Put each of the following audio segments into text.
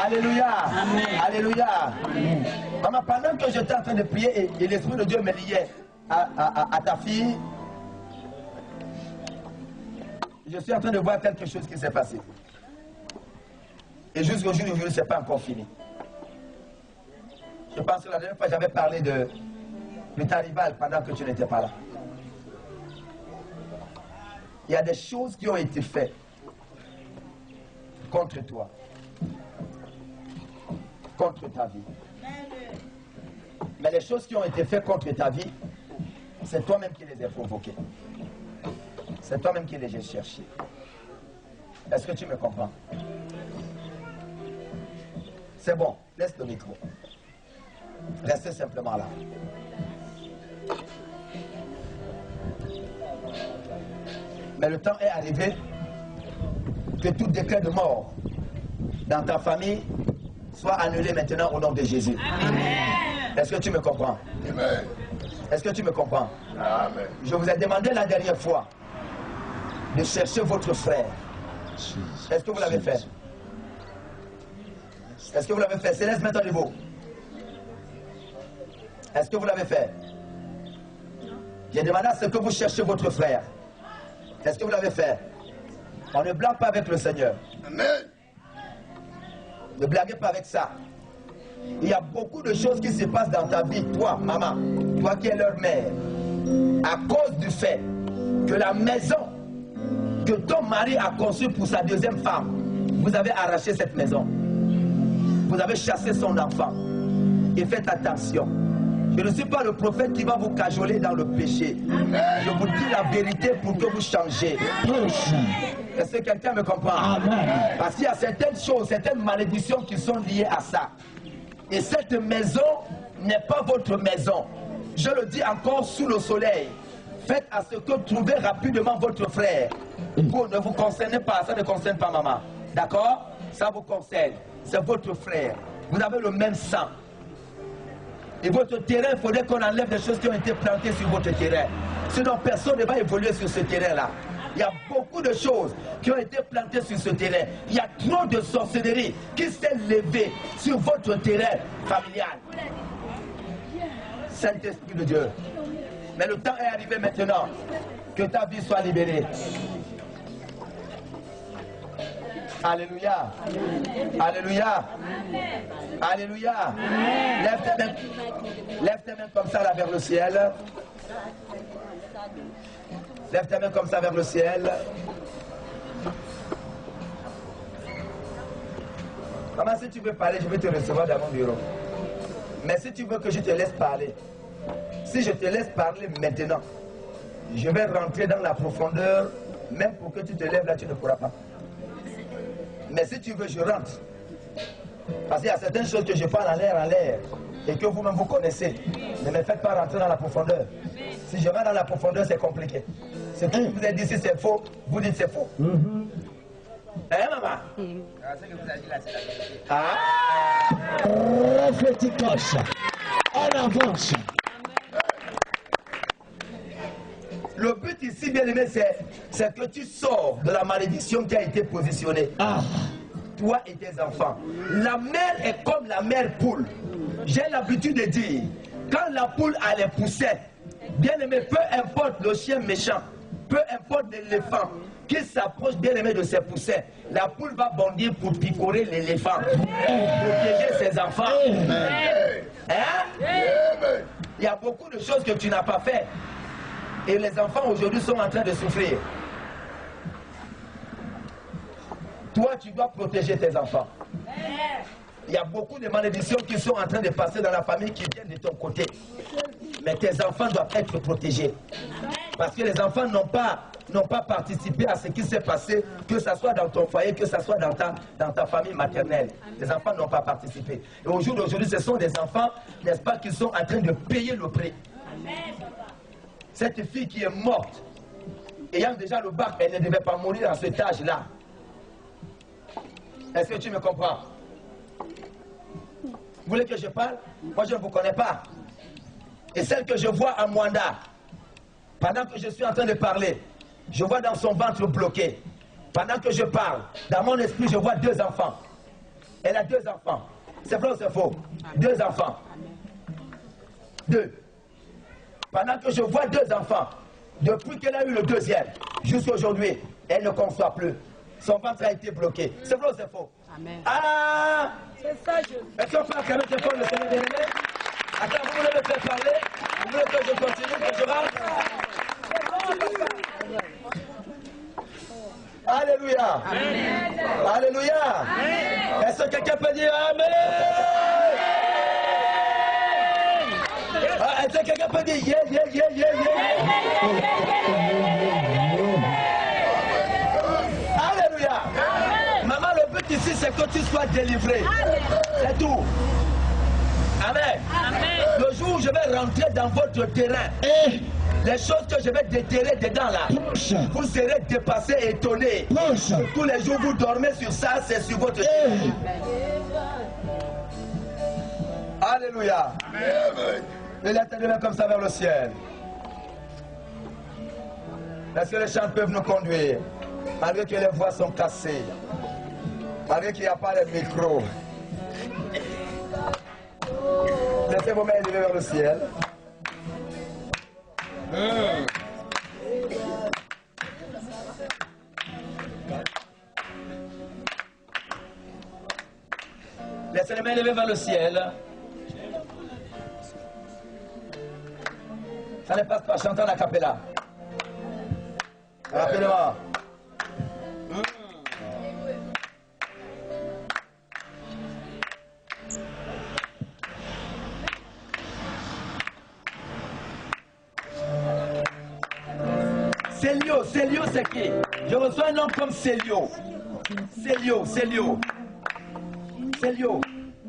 Alléluia. Amen. Alléluia. Amen. Maman, pendant que j'étais en train de prier et l'Esprit de Dieu me liait à ta fille, je suis en train de voir quelque chose qui s'est passé. Et jusqu'au jour d'aujourd'hui, ce n'est pas encore fini. Je pense que la dernière fois, j'avais parlé de ta rivale pendant que tu n'étais pas là. Il y a des choses qui ont été faites contre toi, contre ta vie. Mais les choses qui ont été faites contre ta vie, c'est toi-même qui les as provoquées. C'est toi-même qui les as cherchées. Est-ce que tu me comprends? C'est bon, laisse le micro. Restez simplement là. Mais le temps est arrivé que tout décret de mort dans ta famille soit annulé maintenant au nom de Jésus. Amen. Est-ce que tu me comprends? Amen. Est-ce que tu me comprends? Amen. Je vous ai demandé la dernière fois de chercher votre frère. Est-ce que vous l'avez fait? Est-ce que vous l'avez fait? Céleste, mets-toi debout. Est-ce que vous l'avez fait? J'ai demandé à ce que vous cherchiez votre frère. Est-ce que vous l'avez fait? On ne blague pas avec le Seigneur. Amen. Ne blaguez pas avec ça. Il y a beaucoup de choses qui se passent dans ta vie, toi, maman, toi qui es leur mère, à cause du fait que la maison que ton mari a conçue pour sa deuxième femme, vous avez arraché cette maison. Vous avez chassé son enfant. Et faites attention. Je ne suis pas le prophète qui va vous cajoler dans le péché. Je vous dis la vérité pour que vous changez. Est-ce que quelqu'un me comprend? Parce qu'il y a certaines choses, certaines malédictions qui sont liées à ça. Et cette maison n'est pas votre maison. Je le dis encore sous le soleil. Faites à ce que trouvez rapidement votre frère. Vous ne vous concernez pas, ça ne concerne pas maman. D'accord? Ça vous concerne. C'est votre frère. Vous avez le même sang. Et votre terrain, il faudrait qu'on enlève des choses qui ont été plantées sur votre terrain. Sinon, personne ne va évoluer sur ce terrain-là. Il y a beaucoup de choses qui ont été plantées sur ce terrain. Il y a trop de sorcellerie qui s'est levée sur votre terrain familial. Saint-Esprit de Dieu. Mais le temps est arrivé maintenant que ta vie soit libérée. Alléluia. Alléluia. Alléluia. Lève tes mains comme ça là vers le ciel. Lève tes mains comme ça vers le ciel. Maman, si tu veux parler, je vais te recevoir dans mon bureau. Mais si tu veux que je te laisse parler, si je te laisse parler maintenant, je vais rentrer dans la profondeur. Même pour que tu te lèves là, tu ne pourras pas. Mais si tu veux, je rentre. Parce qu'il y a certaines choses que je parle en l'air, et que vous-même vous connaissez. Ne me faites pas rentrer dans la profondeur. Si je vais dans la profondeur, c'est compliqué. Ce que je vous ai dit, si c'est faux, vous dites c'est faux. Hein, maman? Ce que vous avez dit là, c'est la vérité. Ah! Prophéticos. On avance. Le but ici, bien aimé, c'est que tu sors de la malédiction qui a été positionnée. Toi et tes enfants. La mère est comme la mère poule. J'ai l'habitude de dire, quand la poule a les poussets, bien aimé, peu importe le chien méchant, peu importe l'éléphant qui s'approche bien aimé de ses poussets, la poule va bondir pour picorer l'éléphant, pour protéger ses enfants. Hein? Il y a beaucoup de choses que tu n'as pas fait. Et les enfants aujourd'hui sont en train de souffrir. Toi, tu dois protéger tes enfants. Il y a beaucoup de malédictions qui sont en train de passer dans la famille qui viennent de ton côté. Mais tes enfants doivent être protégés. Parce que les enfants n'ont pas participé à ce qui s'est passé, que ce soit dans ton foyer, que ce soit dans ta famille maternelle. Les enfants n'ont pas participé. Et au jour d'aujourd'hui, ce sont des enfants, n'est-ce pas, qui sont en train de payer le prix. Cette fille qui est morte, ayant déjà le bac, elle ne devait pas mourir à cet âge-là. Est-ce que tu me comprends? Vous voulez que je parle? Moi, je ne vous connais pas. Et celle que je vois à Mwanda, pendant que je suis en train de parler, je vois dans son ventre bloqué. Pendant que je parle, dans mon esprit, je vois deux enfants. Elle a 2 enfants. C'est vrai ou c'est faux? 2 enfants. 2. Pendant que je vois 2 enfants, depuis qu'elle a eu le 2e, jusqu'à aujourd'hui, elle ne conçoit plus. Son ventre a été bloqué. C'est vrai ou c'est faux? Amen. Ah! C'est ça, je... Est-ce qu'on peut acclamer très fort le Seigneur bien-aimé? Attends, vous voulez me faire parler? Vous voulez que je continue, que je rentre? Alléluia. Amen. Alléluia. Amen. Est-ce que quelqu'un peut dire Amen? Est-ce que quelqu'un peut dire yeah, yeah, yeah, yeah, yeah? Alléluia. Maman, le but ici, c'est que tu sois délivré. C'est tout. Amen. Amen. Le jour où je vais rentrer dans votre terrain, les choses que je vais déterrer dedans là, vous serez dépassés et étonnés. Tous les jours vous dormez sur ça, c'est sur votre terrain. Alléluia. Et la tête de main comme ça vers le ciel. Est-ce que les chants peuvent nous conduire? Malgré que les voix sont cassées, malgré qu'il n'y a pas de micro. Laissez vos mains élevées vers le ciel. Laissez les mains élevées vers le ciel. Ça ne passe pas, chantons la cappella. Rapidement. Célio, c'est qui? Je reçois un homme comme Célio. Célio.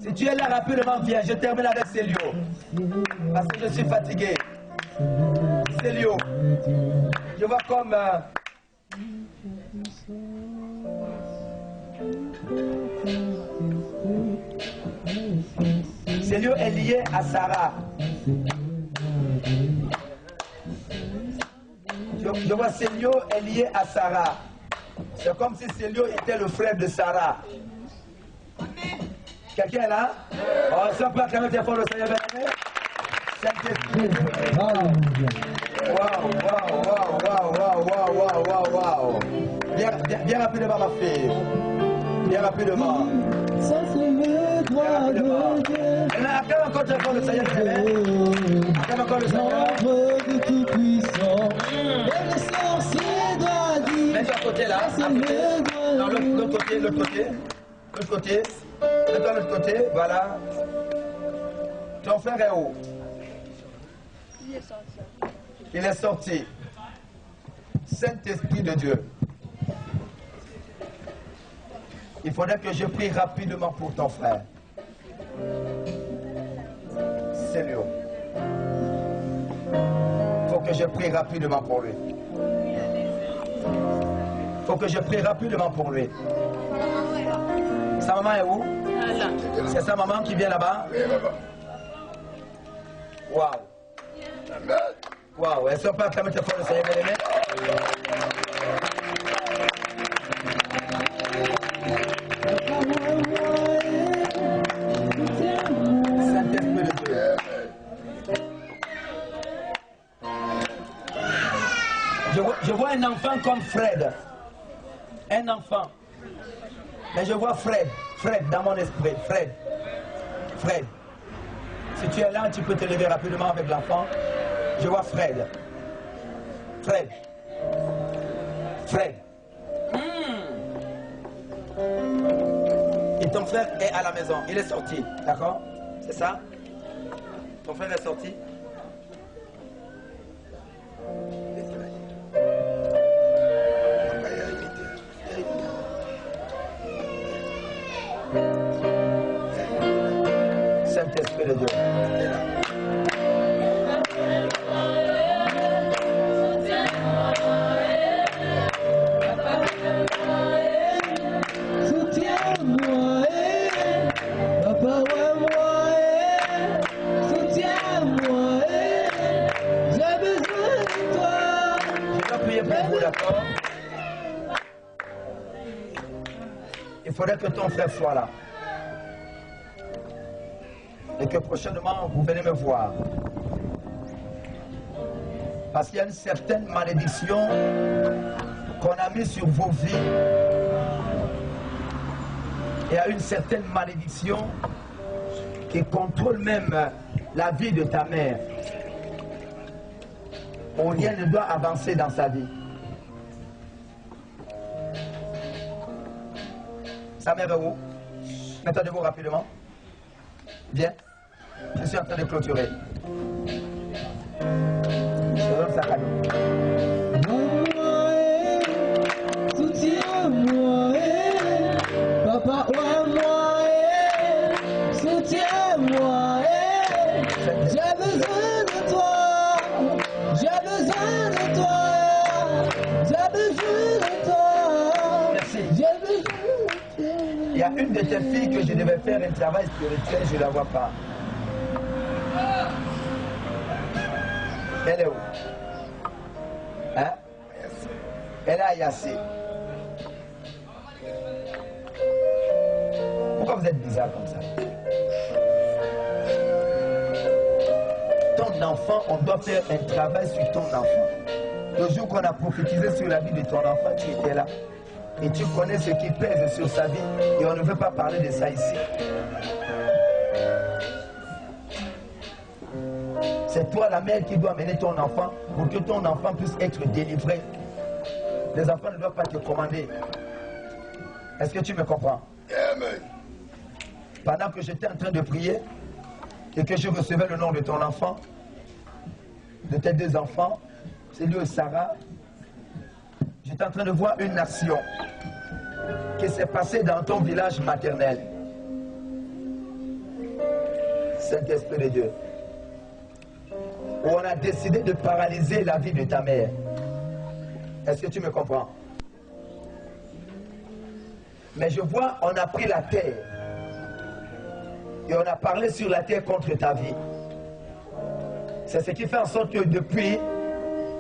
Si tu es là rapidement, viens. Je termine avec Célio. Parce que je suis fatigué. Célio. Je vois comme... Célio est lié à Sarah. Je vois Célio est lié à Sarah. C'est comme si Célio était le frère de Sarah. Quelqu'un est là? Oh, ça peut acclamer très fort le Seigneur bien-aimé. Saint-Esprit. Waouh. Bien rapidement, ma fille. Bien rapidement. Ça c'est le droit de Dieu. Acclame encore très fort le Seigneur bien-aimé. Acclame encore le Seigneur. De tout puissant. Et le sorcier doit dire. Mets-toi à côté là. Non, l'autre côté. Mets-toi de l'autre côté, voilà. Ton frère est où? Il est sorti. Saint-Esprit de Dieu. Il faudrait que je prie rapidement pour ton frère. Seigneur. Il faut que je prie rapidement pour lui. Il faut que je prie rapidement pour lui. Sa maman est où? C'est sa maman qui vient là-bas? Waouh. Waouh. Est-ce qu'on peut acclamer très fort le Seigneur bien-aimé? Saint-Esprit de Dieu. Je vois un enfant comme Fred. Un enfant. Mais je vois Fred dans mon esprit. Fred. Si tu es là, tu peux te lever rapidement avec l'enfant. Je vois Fred. Et ton frère est à la maison. Il est sorti. D'accord? C'est ça? Ton frère est sorti? Saint-Esprit de Dieu. Soutiens-moi, papa, soutiens-moi, j'ai besoin de toi. Je dois prier pour vous, d'accord? Il faudrait que ton frère soit là. et que prochainement vous venez me voir. Parce qu'il y a une certaine malédiction qu'on a mise sur vos vies. Il y a une certaine malédiction qui contrôle même la vie de ta mère. Où rien ne doit avancer dans sa vie. Sa mère est où? Mettez-vous rapidement. Bien. Je suis en train de clôturer. Je donne sa cadeau. Soutiens-moi, papa, moi, soutiens-moi, j'ai besoin de toi, j'ai besoin de toi, j'ai besoin de toi. Merci. J'ai besoin de toi. Il y a une de tes filles que je devais faire un travail spirituel, je ne la vois pas. Elle est où? Hein? Elle est à Yassé. Pourquoi vous êtes bizarre comme ça? Ton enfant, on doit faire un travail sur ton enfant. Le jour qu'on a prophétisé sur la vie de ton enfant, tu étais là. Et tu connais ce qui pèse sur sa vie. Et on ne veut pas parler de ça ici. C'est toi la mère qui doit mener ton enfant pour que ton enfant puisse être délivré. Les enfants ne doivent pas te commander. Est-ce que tu me comprends? Amen. Pendant que j'étais en train de prier et que je recevais le nom de ton enfant, de tes deux enfants, c'est lui et Sarah, j'étais en train de voir une action qui s'est passée dans ton village maternel. Saint-Esprit de Dieu. Où on a décidé de paralyser la vie de ta mère. Est-ce que tu me comprends? Mais je vois, on a pris la terre et on a parlé sur la terre contre ta vie. C'est ce qui fait en sorte que depuis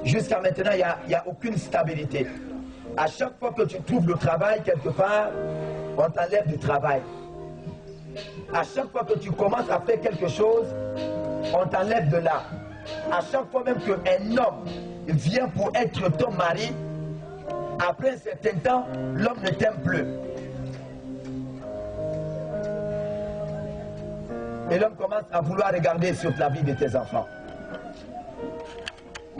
jusqu'à maintenant, il n'y a aucune stabilité. À chaque fois que tu trouves le travail quelque part, on t'enlève du travail. À chaque fois que tu commences à faire quelque chose, on t'enlève de là. À chaque fois même qu'un homme vient pour être ton mari, après un certain temps, l'homme ne t'aime plus. Et l'homme commence à vouloir regarder sur la vie de tes enfants.